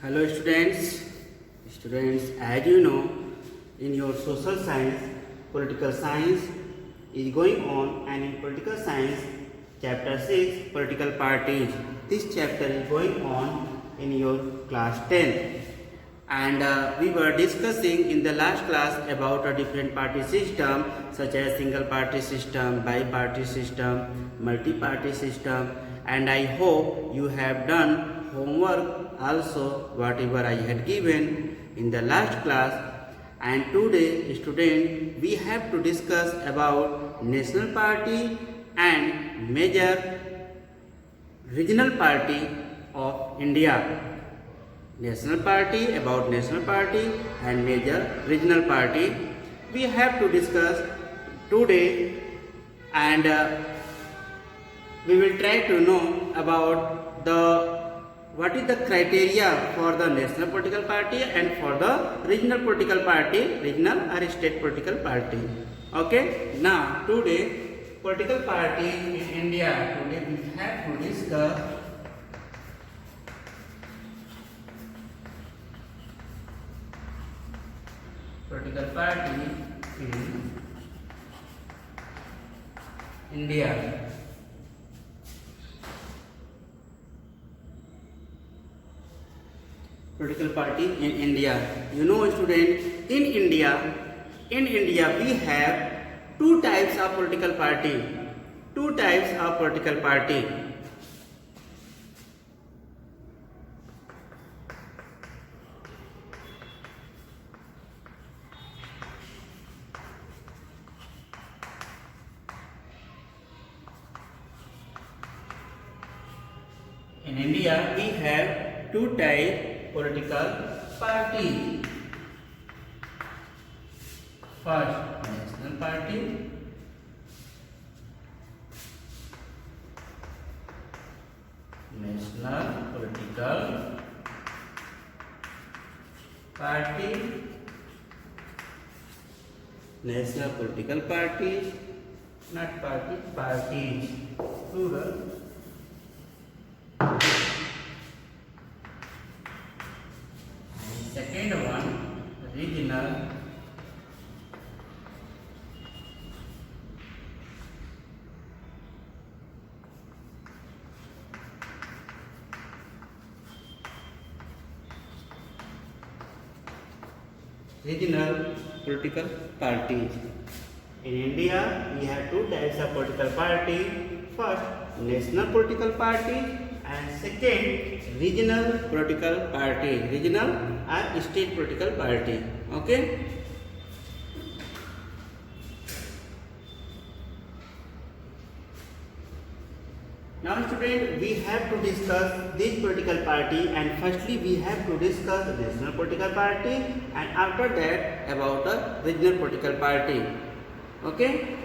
Hello students, as you know, in your social science, political science is going on, and in political science, chapter 6, political parties. This chapter is going on in your class 10. And we were discussing in the last class about a different party system such as single party system, bi-party system, multi-party system, and I hope you have done homework also whatever I had given in the last class. And today student we have to discuss about national party and major regional party of India. National party, about national party and major regional party we have to discuss today, and we will try to know about the what is the criteria for the national political party and for the regional political party, regional or state political party. Okay, now today political party in India, today we have to discuss political party in India. Political party in India. You know student, in India we have two types of political party. Two types of political party. In India, we have two type political party. First, national party. National political party. National political party, not party, parties. Plural. Second one, regional political parties. In India, we have two types of political party. First, national political party, and second, regional political party. Regional or state political party. Okay. Now student, we have to discuss this political party, and firstly we have to discuss the national political party, and after that about the regional political party. Okay.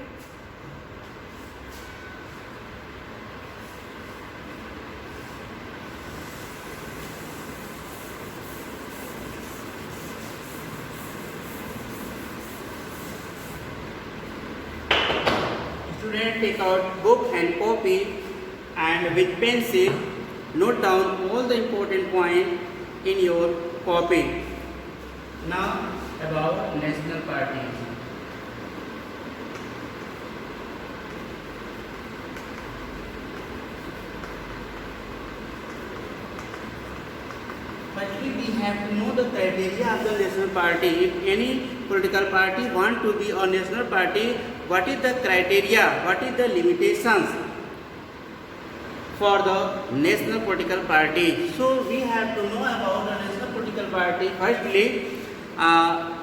Student, take out book and copy, and with pencil note down all the important points in your copy. Now about national parties. Firstly, we have to know the criteria of the national party. If any political party want to be a national party, what is the criteria? What is the limitations for the national political party? So we have to know about the national political party. Firstly, I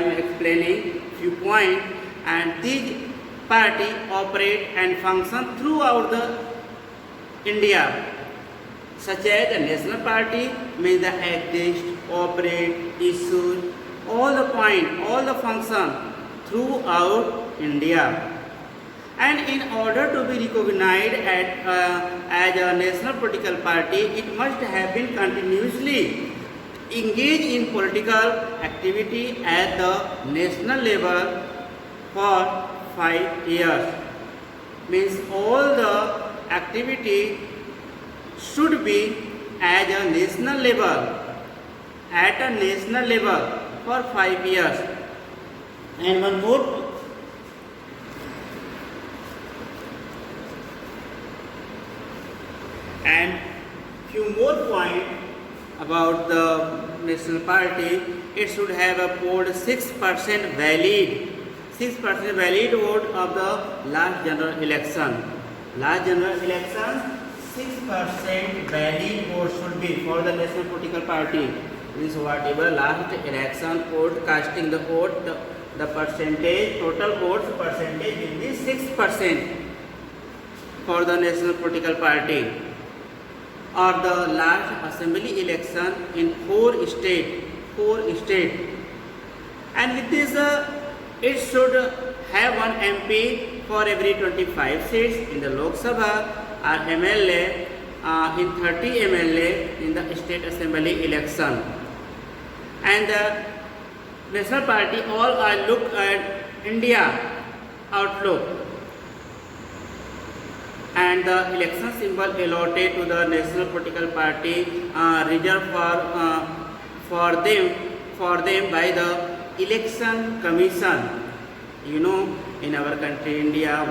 am explaining few points, and these party operate and function throughout the India. Such as the national party means the exist, operate, issue, all the point, all the function throughout India. And in order to be recognized as a national political party, it must have been continuously engaged in political activity at the national level for 5 years. Means all the activity should be as a national level, at a national level for 5 years. And one more, and few more points about the national party. It should have a polled 6% valid, 6% valid vote of the last general election. Last general election, 6% valid vote should be for the national political party. Means whatever last election vote, casting the vote, the percentage, total votes percentage will be 6% for the national political party. Or the last assembly election in 4 states, and with this it should have one MP for every 25 seats in the Lok Sabha, or MLA in 30 MLA in the state assembly election. And the national party all are look at India outlook, and the election symbol allotted to the national political party reserved for them by the election commission. You know, in our country India,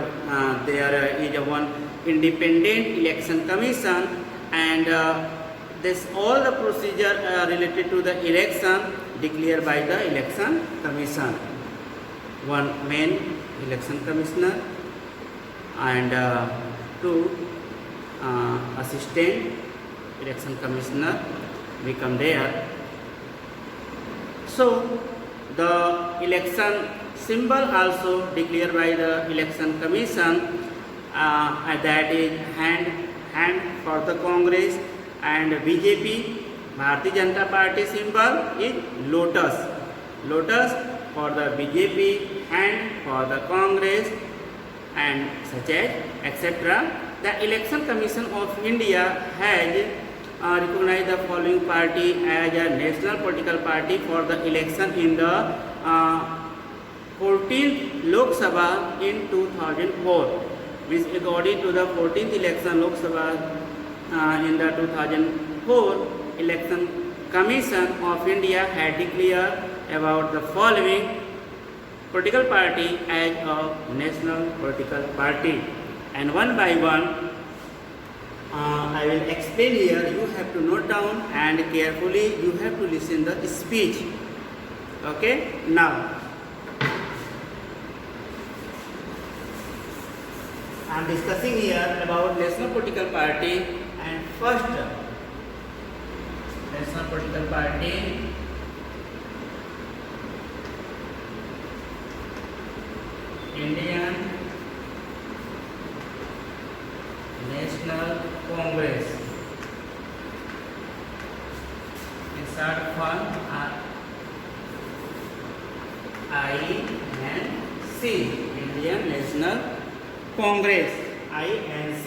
there is one independent election commission, and this all the procedure related to the election declared by the election commission. One main election commissioner and 2 assistant election commissioner become there. So the election symbol also declared by the election commission, that is hand for the Congress, and BJP, Bharatiya Janata Party symbol is lotus. Lotus for the BJP, hand for the Congress, and such as etc. The Election Commission of India has recognized the following party as a national political party for the election in the 14th Lok Sabha in 2004. Means according to the 14th election Lok Sabha in the 2004, Election Commission of India had declared about the following political party as a national political party. And one by one I will explain here. You have to note down and carefully you have to listen the speech. Okay, now I am discussing here about national political party, and first national political party Indian National Congress. Insert fund INC, Indian National Congress, INC,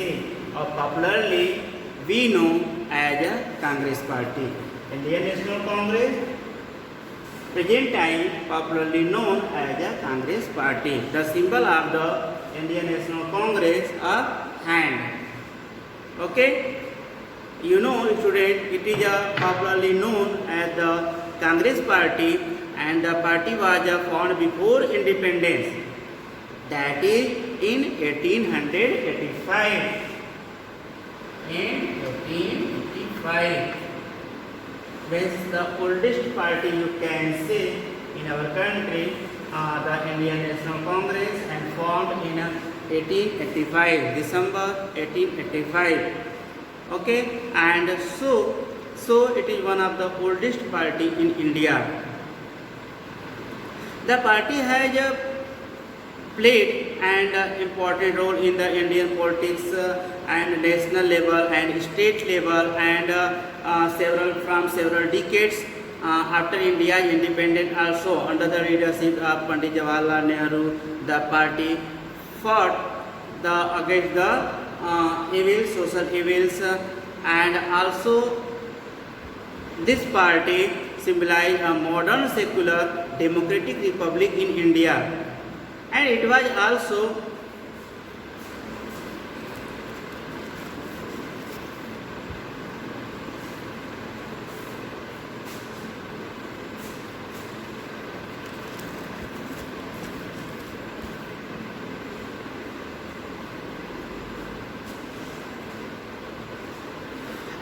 or popularly we know as a Congress Party. Indian National Congress, present time popularly known as a Congress Party. The symbol of the Indian National Congress a hand. Okay, you know student, it is popularly known as the Congress Party, and the party was formed before independence, that is in 1885. In 1885, which the oldest party you can say in our country, the Indian National Congress, and formed in 1885, December 1885. Okay, and so it is one of the oldest party in India. The party has played an important role in the Indian politics and national level and state level, and several decades after India's independence. Also under the leadership of Pandit Jawaharlal Nehru, the party fought against the social evils, and also this party symbolized a modern secular democratic republic in India, and it was also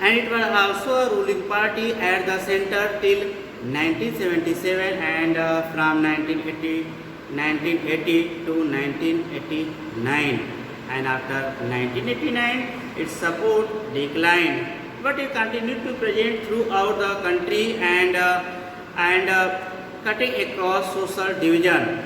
and it was also a ruling party at the center till 1977 and from 1980 to 1989, and after 1989 its support declined, but it continued to present throughout the country and cutting across social division.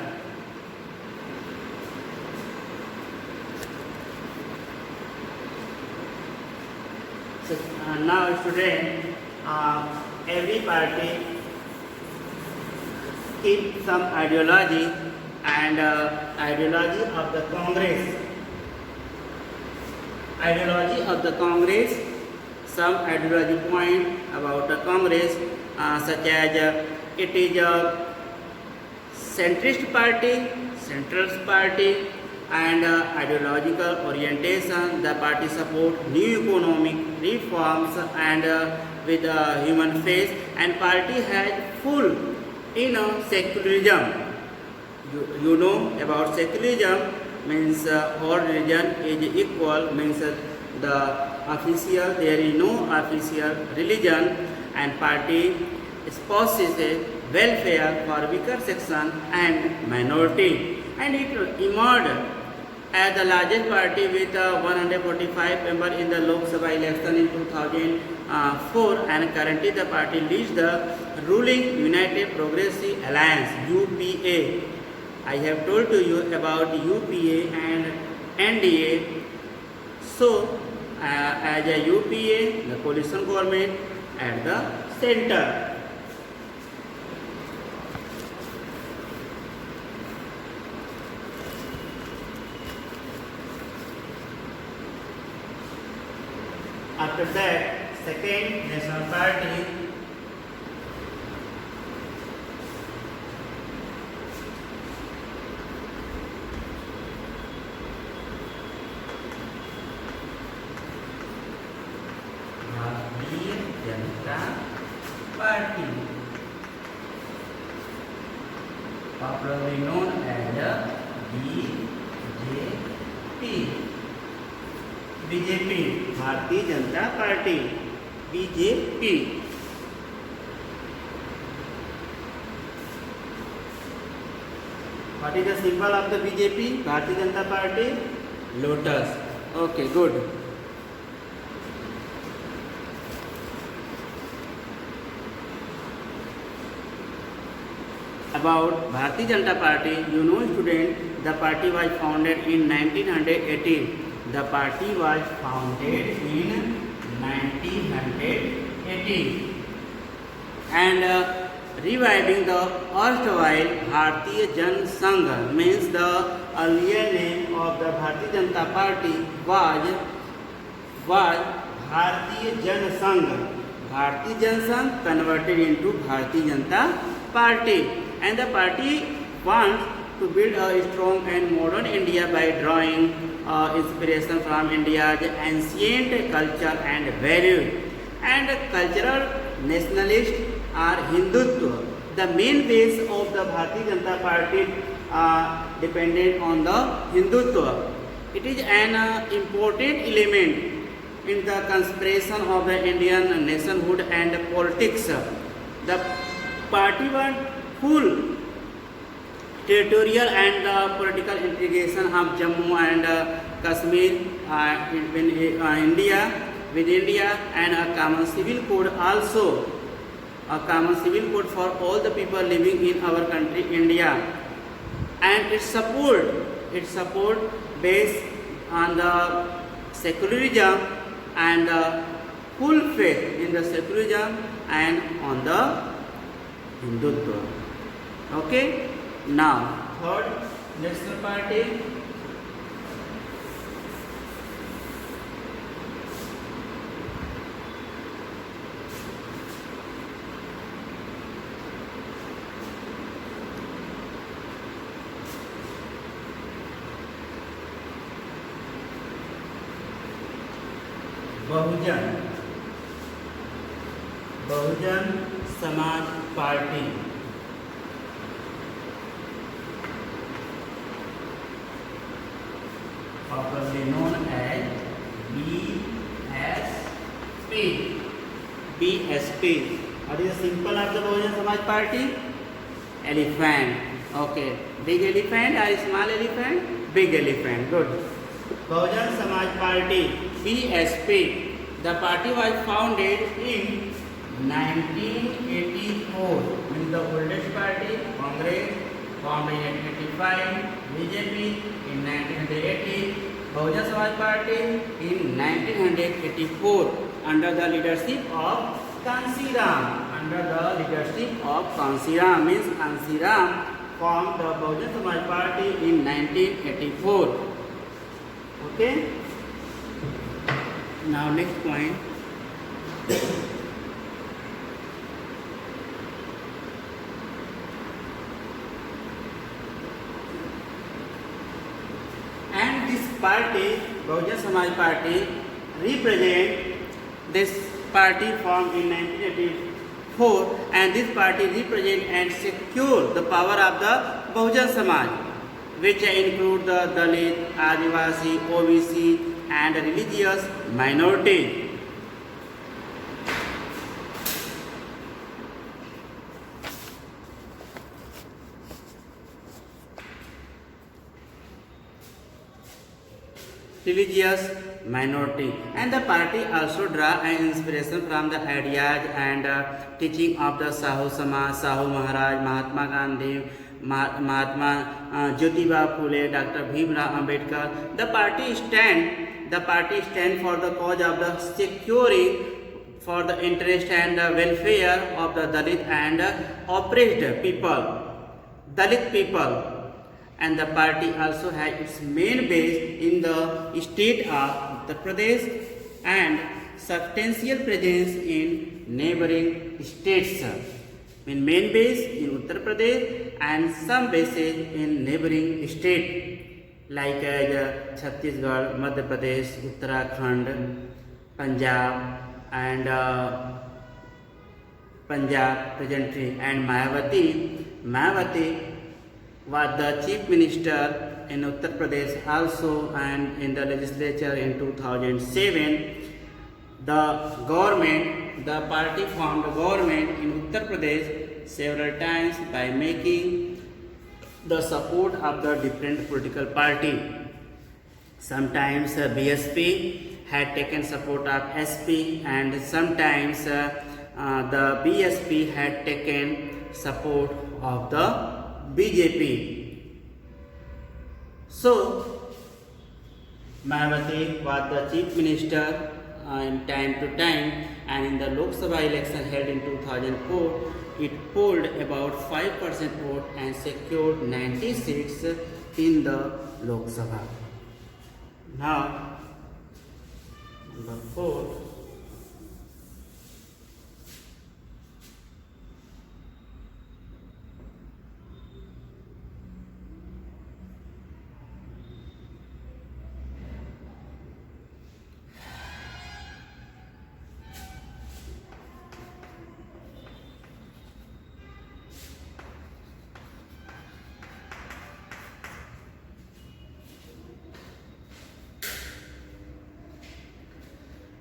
So, now student, every party keep some ideology, and ideology of the Congress, some ideology point about the Congress, such as it is a centrist party, and ideological orientation. The party support new economic reforms and with a human face, and party has full secularism. You know about secularism means all religion is equal, means the official, there is no official religion, and party spouses welfare for weaker section and minority, and it emerged as the largest party with 145 members in the Lok Sabha election in 2004, and currently the party leads the ruling United Progressive Alliance (UPA). I have told to you about UPA and NDA. So, as a UPA, the coalition government at the center. After that, second national party, Bharatiya Janata Party, popularly known as BJP, Bharatiya Janata Party, BJP. What is the symbol of the BJP? Bharatiya Janata Party? Lotus. Okay, good. About Bharatiya Janata Party, you know student, the party was founded in 1918. The party was founded in 1918 and reviving the erstwhile Bharatiya Jan Sangh, means the earlier name of the Bharatiya Janata Party was Bharatiya Jan Sangh. Bharatiya Jan Sangh converted into Bharatiya Janata Party, and the party wants to build a strong and modern India by drawing inspiration from India's ancient culture and values. And cultural nationalists are Hindutva. The main base of the Bharatiya Janata Party dependent on the Hindutva. It is an important element in the conspiration of the Indian nationhood and politics. The party wants full territorial and political integration of Jammu and Kashmir in India, with India, and a common civil code also, a common civil code for all the people living in our country India, and its support based on the secularism and the full faith in the secularism and on the Hindutva. Okay. Now, third national party, Bahujan Samaj Party. Popularly known as BSP. BSP. What is the symbol of the Bahujan Samaj Party? Elephant. Okay. Big elephant or small elephant? Big elephant. Good. Bahujan Samaj Party, BSP. The party was founded in 1984. Means the oldest party, Congress, formed in 1985. BJP in 1980. Bahujan Samaj Party in 1984 under the leadership of Kansiram. Under the leadership of Kansiram, means Kansiram formed the Bahujan Samaj Party in 1984. Okay. Now next point. And this party, Bahujan Samaj Party, represent this party formed in 1984, and this party represent and secure the power of the Bahujan Samaj, which include the Dalit, Adivasi, OBC and religious minorities. Religious minority, and the party also draw an inspiration from the ideas and teaching of the Sahu Samaj, Sahu Maharaj, Mahatma Gandhi, Mahatma Jyotiba Phule, Dr. Bhimrao Ambedkar. The party stand for the cause of the securing for the interest and the welfare of the Dalit and oppressed people, Dalit people. And the party also has its main base in the state of Uttar Pradesh and substantial presence in neighboring states. Main base in Uttar Pradesh and some bases in neighboring states like Chhattisgarh, Madhya Pradesh, Uttarakhand, Punjab and Punjab presently, and Mayawati was the chief minister in Uttar Pradesh also, and in the legislature in 2007. The party formed a government in Uttar Pradesh several times by making the support of the different political party. Sometimes BSP had taken support of SP, and sometimes the BSP had taken support of the BJP. So, Mayawati was the chief minister in time to time, and in the Lok Sabha election held in 2004, it polled about 5% vote and secured 90 seats in the Lok Sabha. Now, number 4.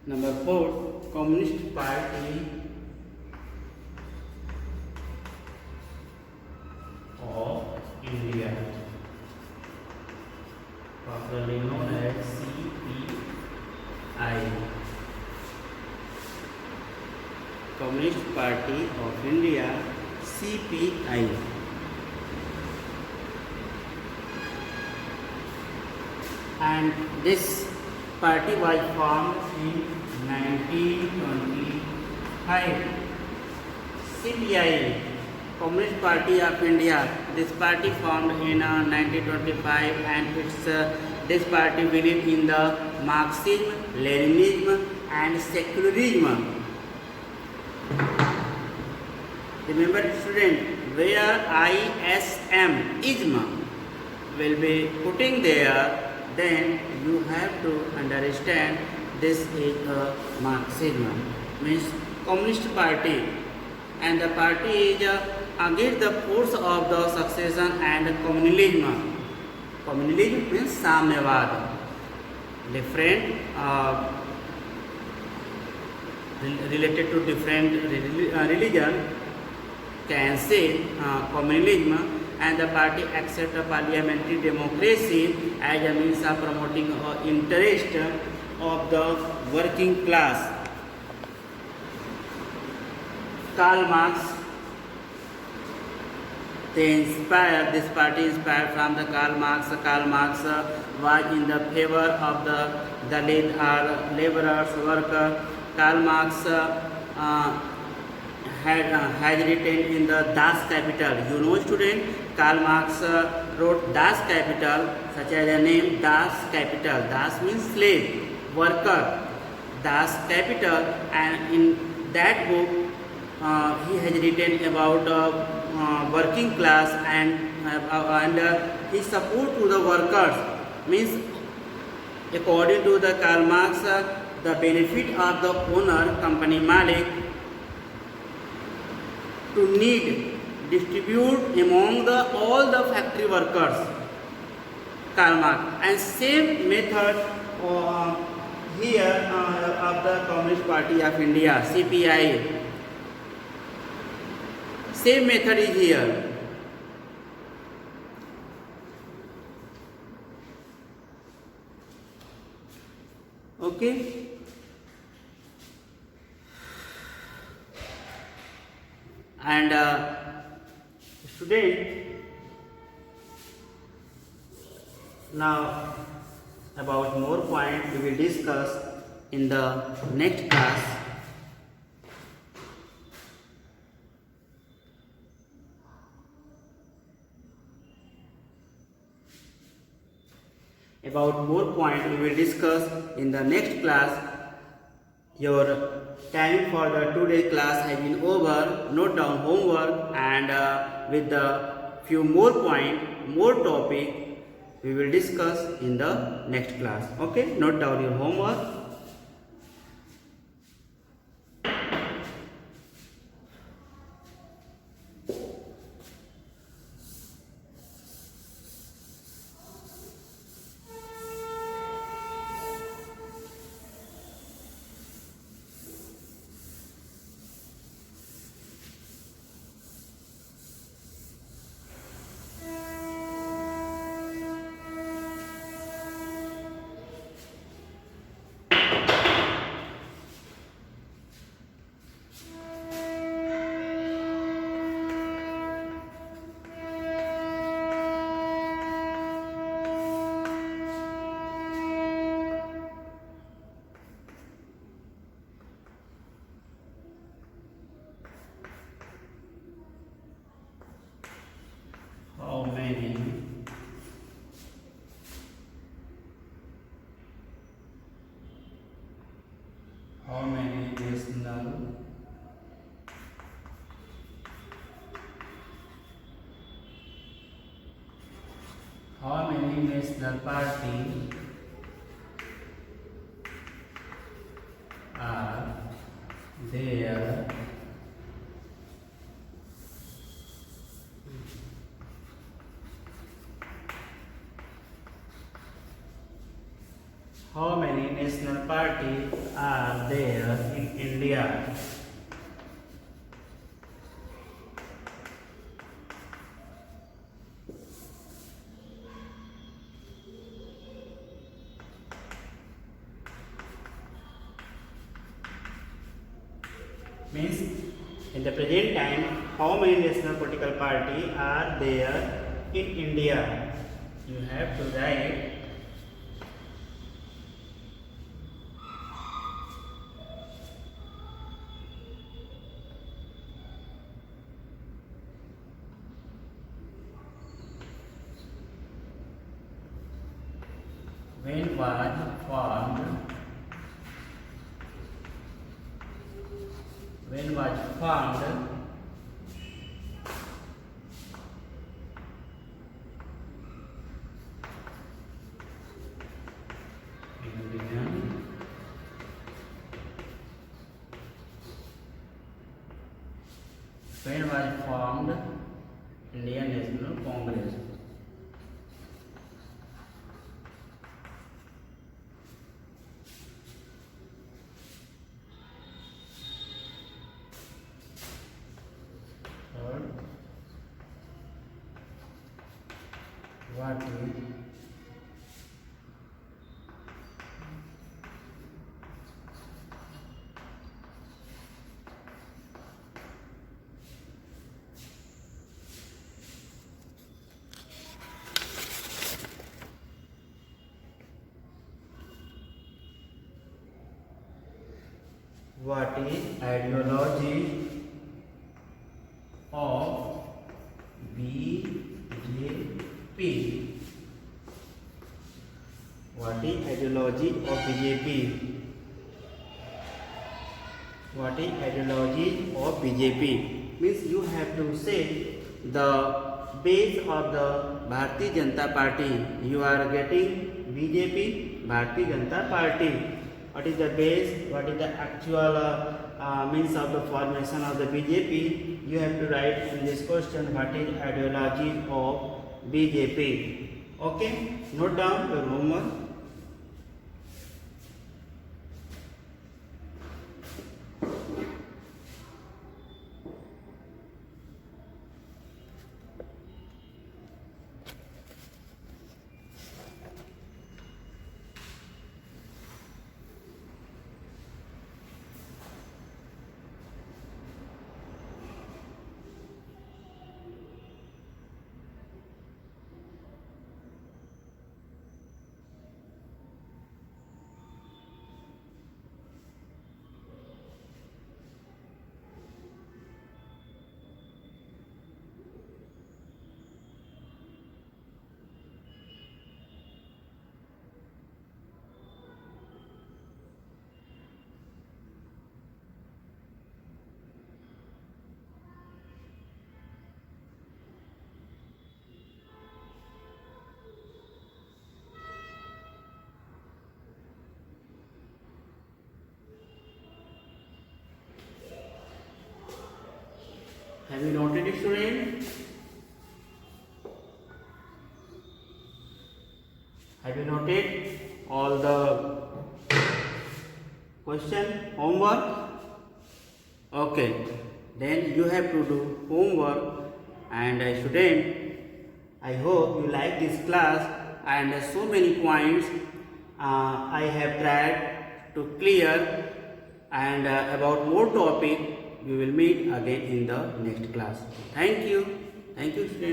Number 4, Communist Party of India, popularly known as CPI. Communist Party of India, CPI. And this party was formed in 1925. CPI, Communist Party of India. This party formed in 1925, and this party believed in the Marxism, Leninism, and secularism. Remember, student, where ISM will be putting there, then you have to understand this is a Marxism, means Communist Party, and the party is against the force of the succession and communalism. Communalism means Samyavad, different related to different religion can say communalism, and the party accept a parliamentary democracy as a means of promoting interest of the working class. Karl Marx, this party inspired from the Karl Marx. Karl Marx was in the favor of the Dalit or laborers worker. Karl Marx has written in the Das Kapital. You know, student, Karl Marx wrote Das Kapital, such as the name Das Kapital. Das means slave, worker. Das Kapital, and in that book he has written about working class and his support to the workers. Means, according to the Karl Marx, the benefit of the owner, company Malik, to need distribute among all the factory workers, Karl Marx. And same method here of the Communist Party of India, CPI. Same method is here. Okay. And student, now about more points we will discuss in the next class. About more points we will discuss in the next class. Your time for the today's class has been over. Note down homework, and with the few more points, more topic, we will discuss in the next class. Okay, note down your homework. How many national party are there How many national parties are there in India? Means in the present time, how many national political parties are there in India? You have to write when was formed Indian National Congress. What is what is ideology of BJP? What is ideology of BJP? What is ideology of BJP? Means you have to say the base of the Bharatiya Janata Party. You are getting BJP, Bharatiya Janata Party. What is the base? What is the actual means of the formation of the BJP? You have to write in this question what is ideology of BJP. Okay, note down your homework. Have you noted it, student? Have you noted all the question homework? Okay, then you have to do homework. And student, I hope you like this class, and so many points I have tried to clear, and about more topic we will meet again in the next class. Thank you. Thank you, student.